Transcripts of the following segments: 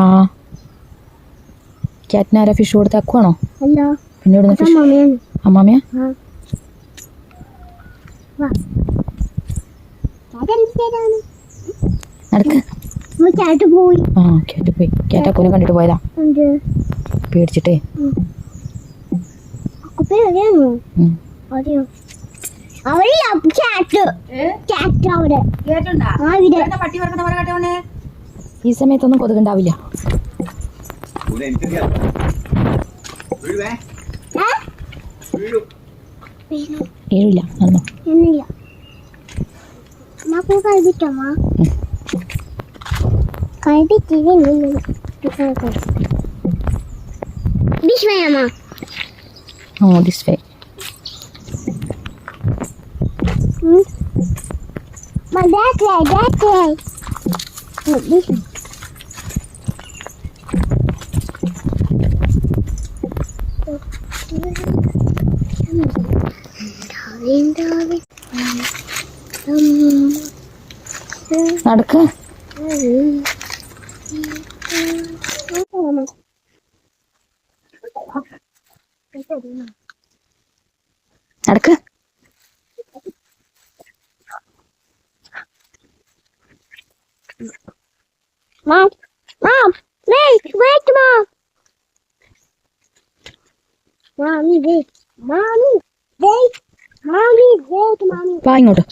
ആ ക്യാറ്റിനാരാ ഫിഷ് കൊടുത്താക്കുവാണോ? പിന്നെ ഇവിടുന്ന് ഫിഷ് അമ്മാമ്മയാ? നടക്ക്. ആ ക്യാറ്റ് പോയി. ക്യാറ്റാക്കൂനെ കണ്ടിട്ട് പോയതാ പേടിച്ചിട്ടേ. ഈ സമയത്തൊന്നും കൊതുകുണ്ടാവില്ല. ഏഴില്ല നടന്നോ. Oh, this way. My that way. Look, this way. നടക്ക്. നടക്ക്. Mom, wait, Mom. Mommy, wait. Mommy. വാ ഇങ്ങോട്ട്.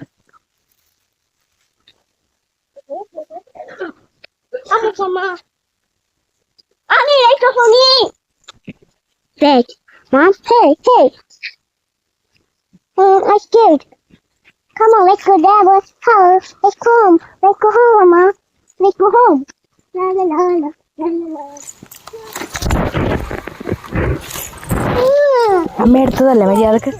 Mommy, let's go for me. Wait, Mom, hey. I'm scared. Come on, let's go there. Let's go home. Let's go home, Mama. Let's go home. La la la la la la. അമ്മ എടുത്തതല്ലേ മര്യാദക്ക്.